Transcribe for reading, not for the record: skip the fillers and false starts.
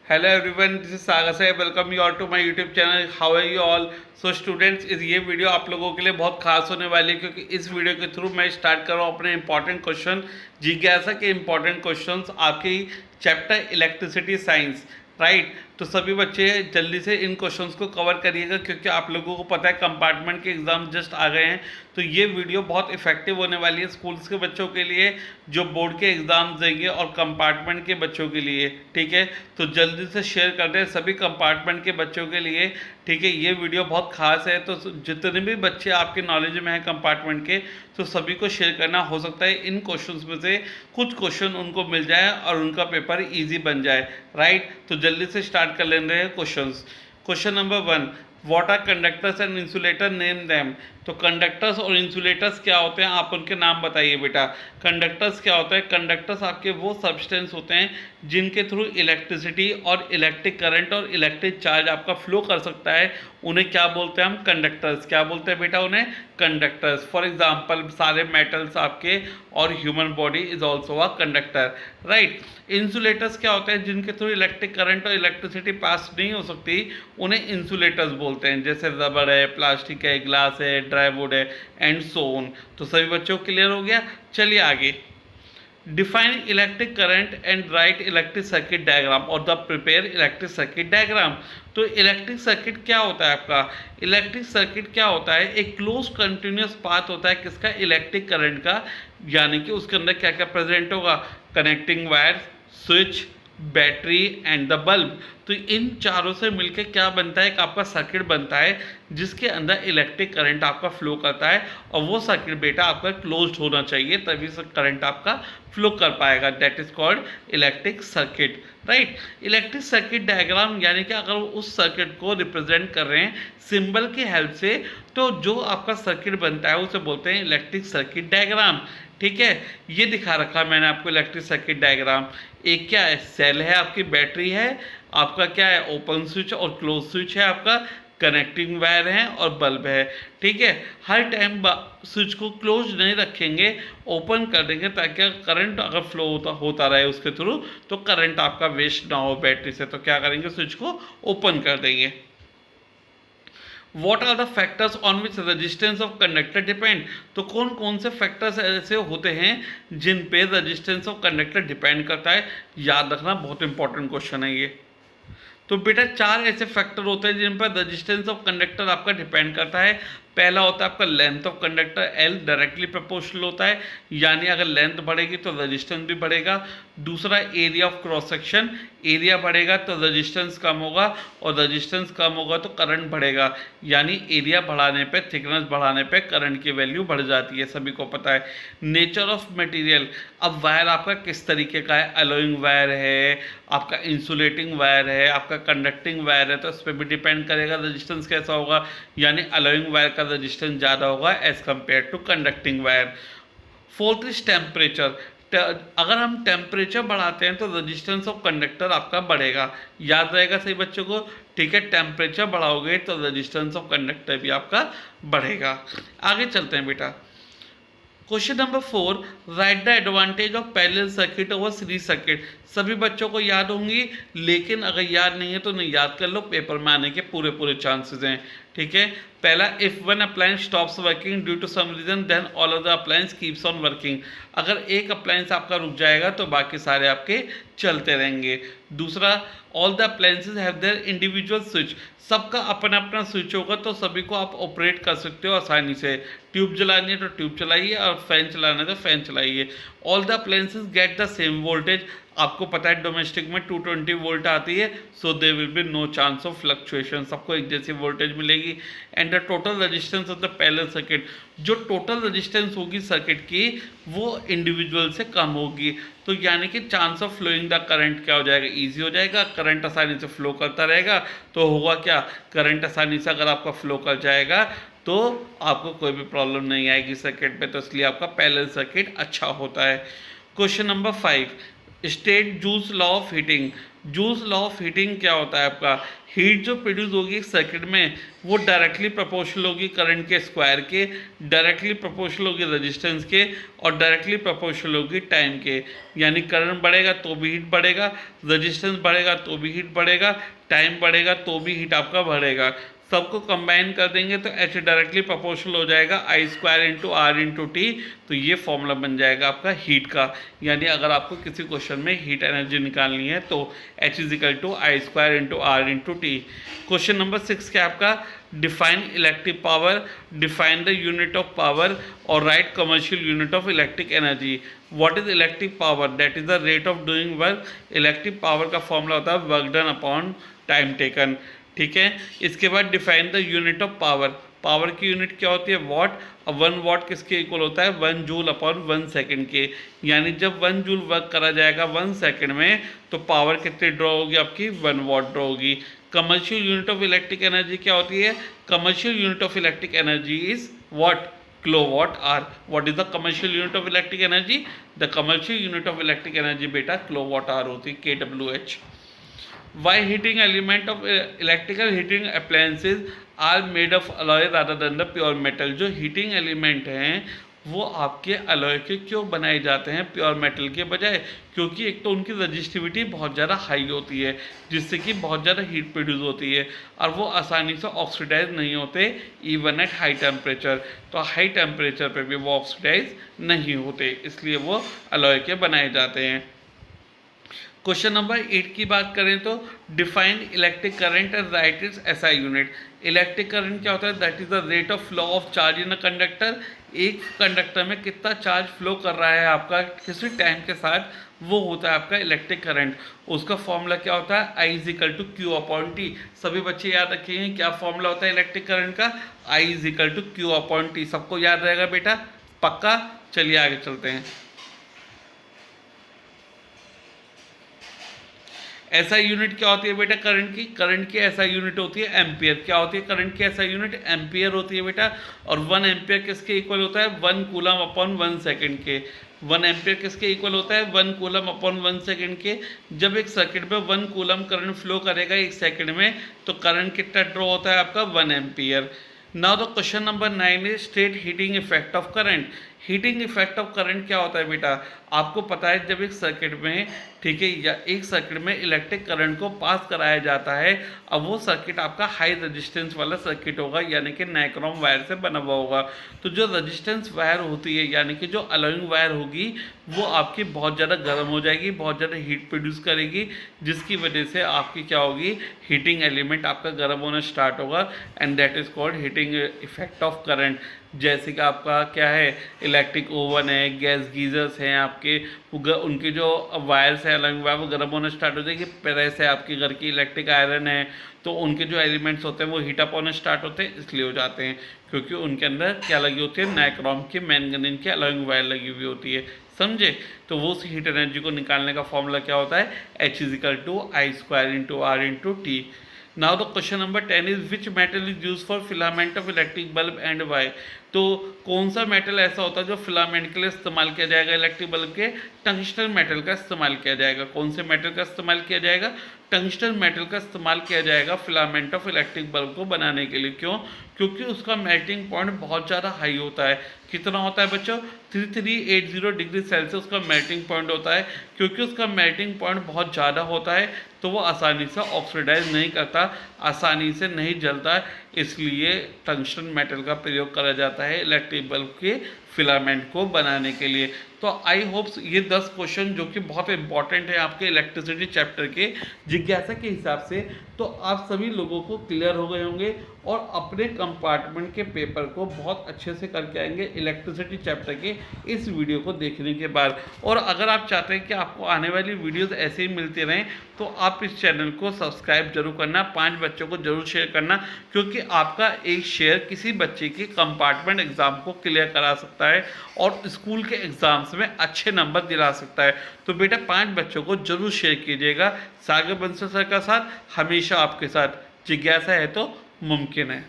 Hello everyone, this is Sagar से welcome you all to my YouTube channel. How are you all? So students, इस ये video आप लोगों के लिए बहुत खास होने वाली है क्योंकि इस वीडियो के थ्रू मैं स्टार्ट कर रहा हूँ अपने इंपॉर्टेंट क्वेश्चन जिज्ञासा के इंपॉर्टेंट क्वेश्चंस आपके चैप्टर इलेक्ट्रिसिटी साइंस। राइट, तो सभी बच्चे जल्दी से इन क्वेश्चंस को कवर करिएगा क्योंकि आप लोगों को पता है कंपार्टमेंट के एग्ज़ाम जस्ट आ गए हैं। तो ये वीडियो बहुत इफेक्टिव होने वाली है स्कूल्स के बच्चों के लिए जो बोर्ड के एग्ज़ाम देंगे और कंपार्टमेंट के बच्चों के लिए। ठीक है, तो जल्दी से शेयर कर दें सभी कंपार्टमेंट के बच्चों के लिए। ठीक है, ये वीडियो बहुत खास है, तो जितने भी बच्चे आपके नॉलेज में हैं कंपार्टमेंट के, तो सभी को शेयर करना। हो सकता है इन क्वेश्चंस में से कुछ क्वेश्चन उनको मिल जाए और उनका पेपर इजी बन जाए। राइट, तो जल्दी से स्टार्ट कर लेते हैं questions. Question number 1, what are conductors and insulator, name them. तो कंडक्टर्स और इंसुलेटर्स क्या होते हैं, आप उनके नाम बताइए बेटा। कंडक्टर्स क्या होता है? कंडक्टर्स आपके वो सब्सटेंस होते हैं जिनके थ्रू इलेक्ट्रिसिटी और इलेक्ट्रिक करंट और इलेक्ट्रिक चार्ज आपका फ्लो कर सकता है। उन्हें क्या बोलते हैं हम? कंडक्टर्स। क्या बोलते हैं बेटा उन्हें? कंडक्टर्स। फॉर एग्जाम्पल सारे मेटल्स आपके और human body is also a conductor. Right, insulators क्या होते हैं? जिनके थ्रू इलेक्ट्रिक करंट और इलेक्ट्रिसिटी पास नहीं हो सकती, उन्हें इंसुलेटर्स बोलते हैं। जैसे रबर है, प्लास्टिक है, ग्लास है, ड्राईवुड है एंड सो ऑन। तो सभी बच्चों को क्लियर हो गया? चलिए आगे। Define electric current and write electric circuit diagram और the prepare electric circuit diagram. तो इलेक्ट्रिक सर्किट क्या होता है आपका? इलेक्ट्रिक सर्किट क्या होता है? एक क्लोज कंटिन्यूस पाथ होता है किसका? इलेक्ट्रिक करंट का। यानी कि उसके अंदर क्या क्या प्रेजेंट होगा? Connecting wire, switch, battery and the bulb. तो इन चारों से मिलकर क्या बनता है? एक आपका सर्किट बनता है जिसके अंदर इलेक्ट्रिक करंट आपका फ्लो करता है, और वो सर्किट बेटा आपका क्लोज्ड होना चाहिए तभी से करंट आपका फ्लो कर पाएगा। That is called electric circuit. Right, electric circuit diagram यानी कि अगर उस सर्किट को रिप्रेजेंट कर रहे हैं सिंबल की हेल्प से, तो जो आपका सर्किट बनता है उसे बोलते हैं इलेक्ट्रिक सर्किट डायग्राम। ठीक है, ये दिखा रखा मैंने आपको इलेक्ट्रिक सर्किट डायग्राम। एक क्या है? सेल है, आपकी बैटरी है, आपका क्या है? ओपन स्विच और क्लोज स्विच है, आपका कनेक्टिंग वायर है और बल्ब है। ठीक है, हर टाइम स्विच को क्लोज नहीं रखेंगे, ओपन कर देंगे ताकि करंट अगर फ्लो होता रहे उसके थ्रू, तो करंट आपका वेस्ट ना हो बैटरी से। तो क्या करेंगे? स्विच को ओपन कर देंगे। What are the factors on which resistance of conductor depend. तो कौन कौन से फैक्टर्स ऐसे होते हैं जिन पे रजिस्टेंस ऑफ कंडक्टर डिपेंड करता है? याद रखना, बहुत इंपॉर्टेंट क्वेश्चन है ये। तो बेटा चार ऐसे फैक्टर होते हैं जिन पर रजिस्टेंस ऑफ कंडक्टर आपका डिपेंड करता है। पहला होता है आपका length of conductor, L directly proportional होता है, यानी अगर लेंथ बढ़ेगी तो रेजिस्टेंस भी बढ़ेगा। दूसरा area of cross section, area बढ़ेगा तो रेजिस्टेंस कम होगा, और रेजिस्टेंस कम होगा तो करंट बढ़ेगा। यानी एरिया बढ़ाने पे, थिकनेस बढ़ाने पे करंट की वैल्यू बढ़ जाती है, सभी को पता है। नेचर ऑफ मटेरियल, अब वायर आपका किस तरीके का है? एलोइंग वायर है, आपका इंसुलेटिंग वायर है, आपका कंडक्टिंग वायर है, तो इस पर भी डिपेंड करेगा रेजिस्टेंस कैसा होगा। यानी एलोइंग वायर का रेजिस्टेंस ज़्यादा होगा as compare to conducting wire. Fourth is temperature, अगर हम टेम्परेचर बढ़ाते हैं तो रेजिस्टेंस ऑफ कंडक्टर आपका बढ़ेगा। याद रहेगा सही बच्चों को? ठीक है, टेम्परेचर बढ़ाओगे तो रेजिस्टेंस ऑफ कंडक्टर भी आपका बढ़ेगा। आगे चलते हैं बेटा। Question number 4, right the advantage of parallel circuit over series circuit. सभी बच्चों को याद होंगी, लेकिन अगर याद नहीं है तो नहीं याद कर लो, पेपर में आने के पूरे पूरे चांसेस हैं। ठीक है, पहला, if one appliance stops working due to some reason then all of the appliance keeps on working. अगर एक अप्लायंस आपका रुक जाएगा तो बाकी सारे आपके चलते रहेंगे। दूसरा, all the appliances have their individual switch, सबका अपना अपना स्विच होगा तो सभी को आप ऑपरेट कर सकते हो आसानी से। ट्यूब जलानी है तो ट्यूब चलाइए, और फैन चलाना है तो फैन चलाइए। All the appliances get the same voltage, आपको पता है डोमेस्टिक में 220 वोल्ट आती है, so there will be no chance of fluctuation, सबको एक जैसी वोल्टेज मिलेगी। And the total resistance of the parallel circuit, जो टोटल रेजिस्टेंस होगी सर्किट की वो इंडिविजुअल से कम होगी। तो यानी कि chance of flowing the current क्या हो जाएगा? ईजी हो जाएगा, करंट आसानी से फ्लो करता रहेगा। तो होगा क्या? करंट आसानी से अगर आपका फ्लो कर जाएगा तो आपको कोई भी प्रॉब्लम नहीं आएगी सर्किट पे, तो इसलिए आपका पैरेलल सर्किट अच्छा होता है। Question number 5, state joules law of heating. Joules law of heating क्या होता है आपका, हीट जो प्रोड्यूस होगी एक सर्किट में वो डायरेक्टली प्रोपोर्शनल होगी करंट के स्क्वायर के, डायरेक्टली प्रोपोर्शनल होगी रेजिस्टेंस के, और डायरेक्टली प्रोपोर्शनल होगी टाइम के। यानी करंट बढ़ेगा तो भी हीट बढ़ेगा, रेजिस्टेंस बढ़ेगा तो भी हीट बढ़ेगा, टाइम बढ़ेगा तो भी हीट आपका बढ़ेगा। सबको कंबाइन कर देंगे तो एच डायरेक्टली प्रोपोर्शनल हो जाएगा I square into R into T. तो ये फॉर्मूला बन जाएगा आपका हीट का। यानी अगर आपको किसी क्वेश्चन में हीट एनर्जी निकालनी है तो H is equal to I square into R into T. Question number 6 क्या आपका, define electric power, define the unit of power और write commercial unit of electric energy. What is electric power, that is the rate of doing work. Electric power का formula होता है work done upon time taken. ठीक है, इसके बाद define the unit of power. Power की unit क्या होती है, वॉट। अब 1 वॉट किसके इक्वल होता है, 1 जूल अपॉन 1 सेकेंड के। यानी जब 1 जूल वर्क करा जाएगा 1 सेकेंड में तो पावर कितनी ड्रॉ होगी आपकी, 1 वॉट ड्रॉ होगी। Commercial unit of electric energy क्या होती है, commercial unit of electric energy is what, kilowatt hour. What is the commercial unit of electric energy, the commercial unit of electric energy बेटा kilowatt hour होती है, KWH। Why heating element of electrical heating appliances are made of alloy rather than the pure metal। जो heating element हैं वो आपके alloy के क्यों बनाए जाते हैं प्योर मेटल के बजाय, क्योंकि एक तो उनकी रजिस्टिविटी बहुत ज़्यादा हाई होती है जिससे कि बहुत ज़्यादा हीट प्रोड्यूस होती है और वो आसानी से ऑक्सीडाइज नहीं होते इवन एट हाई टेम्परेचर। तो हाई टेम्परेचर पे भी वो ऑक्सीडाइज नहीं होते, इसलिए वो अलॉय के बनाए जाते हैं। क्वेश्चन नंबर 8 की बात करें तो define electric current and right it's SI unit. Electric current क्या होता है, that is the rate of flow of charge in a conductor. एक कंडक्टर में कितना चार्ज फ्लो कर रहा है आपका किसी टाइम के साथ, वो होता है आपका इलेक्ट्रिक करंट। उसका फॉर्मूला क्या होता है, I is equal to Q upon T. सभी बच्चे याद रखेंगे क्या फॉर्मूला होता है इलेक्ट्रिक करंट का, I is equal to Q upon T. सबको याद रहेगा बेटा, पक्का। चलिए आगे चलते हैं। SI यूनिट क्या होती है बेटा करंट की, करंट की SI यूनिट होती है एम्पियर। क्या होती है करंट की SI यूनिट, एम्पियर होती है बेटा। और 1 एम्पियर किसके इक्वल होता है, 1 कूलम अपॉन 1 सेकेंड के। 1 एम्पियर किसके इक्वल होता है, 1 कूलम अपॉन 1 सेकेंड के। जब एक सर्किट में 1 कूलम करंट फ्लो करेगा 1 सेकेंड में तो करंट कितना ड्रॉ होता है आपका, 1 ampere. Now the question number 9 is state heating effect of current. Heating effect of current क्या होता है बेटा, आपको पता है जब एक सर्किट में, ठीक है, या एक सर्किट में इलेक्ट्रिक करंट को पास कराया जाता है, अब वो सर्किट आपका हाई रेजिस्टेंस वाला सर्किट होगा यानी कि नाइक्रोम वायर से बना हुआ होगा। तो जो रेजिस्टेंस वायर होती है यानी कि जो अलाउइंग वायर होगी वो आपकी बहुत ज़्यादा गर्म हो जाएगी, बहुत ज़्यादा हीट प्रोड्यूस करेगी, जिसकी वजह से आपकी क्या होगी, हीटिंग एलिमेंट आपका गर्म होना स्टार्ट होगा and that is called heating effect of current. जैसे कि आपका क्या है, इलेक्ट्रिक ओवन है, गैस गीजर्स हैं आपके, उनके जो वायर्स हैं अलाउइंग वायर वो गर्म होना स्टार्ट हो जाएगी। प्रेस है आपके घर की, इलेक्ट्रिक आयरन है, तो उनके जो एलिमेंट्स होते हैं वो हीट अप होना स्टार्ट होते हैं, इसलिए हो जाते हैं क्योंकि उनके अंदर क्या लगी होती है, नाइक्रोम की मैंगनीज की अलाउइंग वायर लगी हुई होती है, समझे। तो वो उस हीट एनर्जी को निकालने का फॉर्मूला क्या होता है, H is equal to I square into R into T. Now the question number 10 is which metal is use for filament of electric bulb and why. तो कौन सा मेटल ऐसा होता है जो फिलामेंट के लिए इस्तेमाल किया जाएगा इलेक्ट्रिक बल्ब के, टंगस्टन मेटल का इस्तेमाल किया जाएगा। कौन से मेटल का इस्तेमाल किया जाएगा, टंगस्टन मेटल का इस्तेमाल किया जाएगा फिलामेंट ऑफ इलेक्ट्रिक बल्ब को बनाने के लिए। क्यों, क्योंकि उसका मेल्टिंग पॉइंट बहुत ज़्यादा हाई होता है। कितना होता है बच्चों, 3380 डिग्री सेल्सियस का मेल्टिंग पॉइंट होता है। क्योंकि उसका मेल्टिंग पॉइंट बहुत ज़्यादा होता है तो वो आसानी से ऑक्सीडाइज नहीं करता, आसानी से नहीं जलता, इसलिए टंगस्टन मेटल का प्रयोग करा जाता है इलेक्ट्रिक बल्ब के फिलामेंट को बनाने के लिए। तो आई होप्स ये 10 क्वेश्चन जो कि बहुत इंपॉर्टेंट है आपके इलेक्ट्रिसिटी चैप्टर के जिज्ञासा के हिसाब से, तो आप सभी लोगों को क्लियर हो गए होंगे और अपने कंपार्टमेंट के पेपर को बहुत अच्छे से करके आएंगे इलेक्ट्रिसिटी चैप्टर के इस वीडियो को देखने के बाद। और अगर आप चाहते हैं कि आपको आने वाली वीडियोस ऐसे ही मिलती रहें तो आप इस चैनल को सब्सक्राइब जरूर करना, 5 बच्चों को जरूर शेयर करना, क्योंकि आपका एक शेयर किसी बच्चे के कंपार्टमेंट एग्ज़ाम को क्लियर करा सकता है और स्कूल के एग्ज़ाम्स में अच्छे नंबर दिला सकता है। तो बेटा 5 बच्चों को जरूर शेयर कीजिएगा। सागर बंसल सर का साथ हमेशा आपके साथ, जिज्ञासा है तो मुमकिन है।